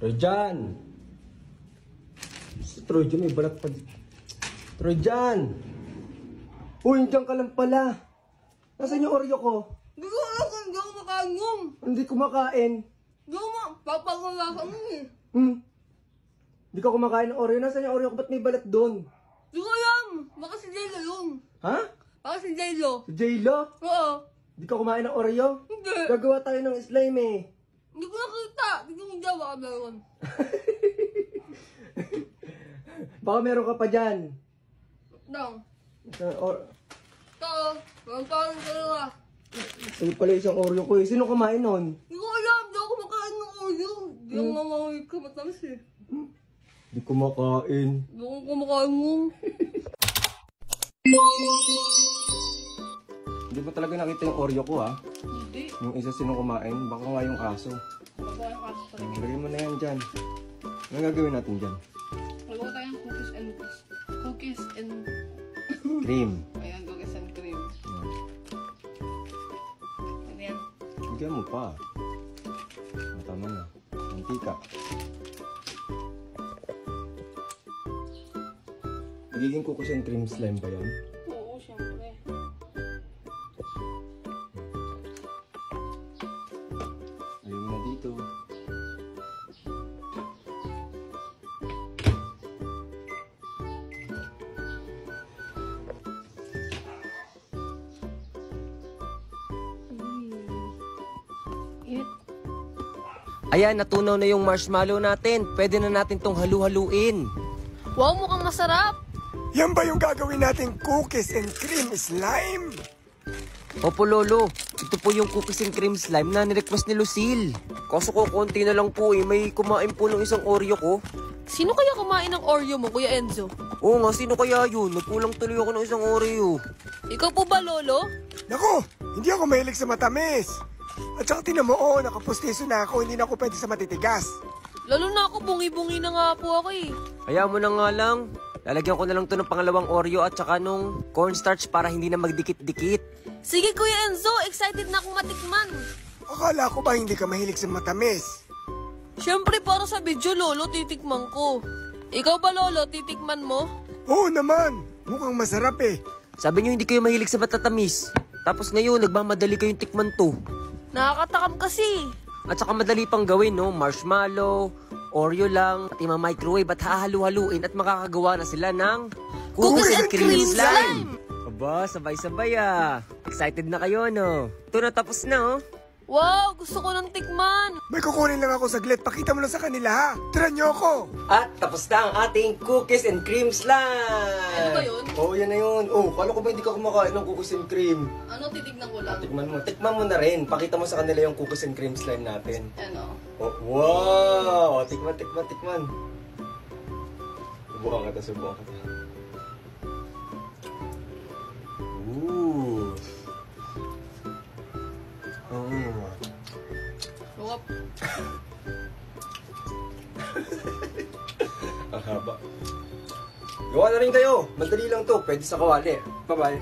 Trojan! Si Trojan may balat pa. Trojan! Uy, nandiyan ka lang pala. Nasaan yung Oreo ko? Hindi ko alam kung hindi ako makain yun. Hindi kumakain. Hindi ko papagulasan mo eh. Hindi ka kumakain ng Oreo. Nasaan yung Oreo ko? Ba't may balat doon? Hindi ko alam. Baka si J-Lo yun. Ha? Baka si J-Lo. Si J-Lo? Oo. Hindi ka kumain ng Oreo? Hindi. Gagawa tayo ng slime eh. Hindi ko nakita. Hindi ko hindi baka meron. Baka meron ka pa dyan. Nang. Or... Ito. Meron pa akong dalawa. Sa'yo pala isang Oreo ko eh. Sino kumain nun? Hindi ko alam. Hindi ako makain ng Oreo. Hindi ako mamamawid ka matamis eh. Hindi kumakain. Hindi ako kumakain mo. Hindi ba talaga nakita yung Oreo ko ha? Hindi. Yung isa sino kumain? Baka nga yung aso. Baka yung kaso talaga. Lagay mo na yan dyan. Ano gagawin natin dyan? Magawa tayong cookies and Cream. ayan, cookies and cream. Ayan. Bigyan mo pa. Tama na. Mantika. Magiging cookies and cream slime ba yan? Oo, syempre. Ayun na dito. Ayan, natunaw na yung marshmallow natin. Pwede na natin tong halu-haluin. Wow, mukhang masarap! Yan ba yung gagawin nating cookies and cream slime? Opo, Lolo. Ito po yung cookies and cream slime na nirequest ni Lucille. Kaso ko, konti na lang po eh. May kumain po ng isang Oreo ko. Sino kaya kumain ng Oreo mo, Kuya Enzo? Oo nga, sino kaya yun? Nagkulang tuloy ako ng isang Oreo. Ikaw po ba, Lolo? Naku, hindi ako mahilig sa matamis. At saka tinan mo, nakapustiso na ako, hindi na ako pwede sa matitigas. Lalo na ako, bungi-bungi na nga po ako eh. Kaya mo na nga lang. Lalagyan ko na lang to ng pangalawang Oreo at saka nung cornstarch para hindi na magdikit-dikit. Sige, Kuya Enzo, excited na akong matikman. Akala ko ba hindi ka mahilig sa matamis? Siyempre, para sa video, Lolo, titikman ko. Ikaw ba, Lolo, titikman mo? Oo naman, mukhang masarap eh. Sabi niyo hindi kayo mahilig sa matatamis. Tapos ngayon, nagmamadali kayong tikman to. Nakakatakam kasi. At saka madali pang gawin, no? Marshmallow, Oreo lang, at ima-microwave at hahalu-haluin at makakagawa na sila ng Cookies and cream slime! Aba, sabay-sabay ah. Excited na kayo, no? Ito na, tapos na, oh. Wow, gusto ko ng tikman. May kukunin lang ako saglit, pakita mo lang sa kanila ha. Tira niyo ako. At tapos na ang ating cookies and cream slime! Ano ba yun? Oo, yan na yun. Oh, kala ko ba hindi ka kumakain ng cookies and cream? Ano, titignan ko lang? Tikman mo. Tikman mo na rin. Pakita mo sa kanila yung cookies and cream slime natin. Ano? Oh, wow! Tikman. Subukan ka ta. Ooh. Suwap. Ang haba. Gawa na rin kayo. Madali lang to. Pwede sa kawali. Bye-bye.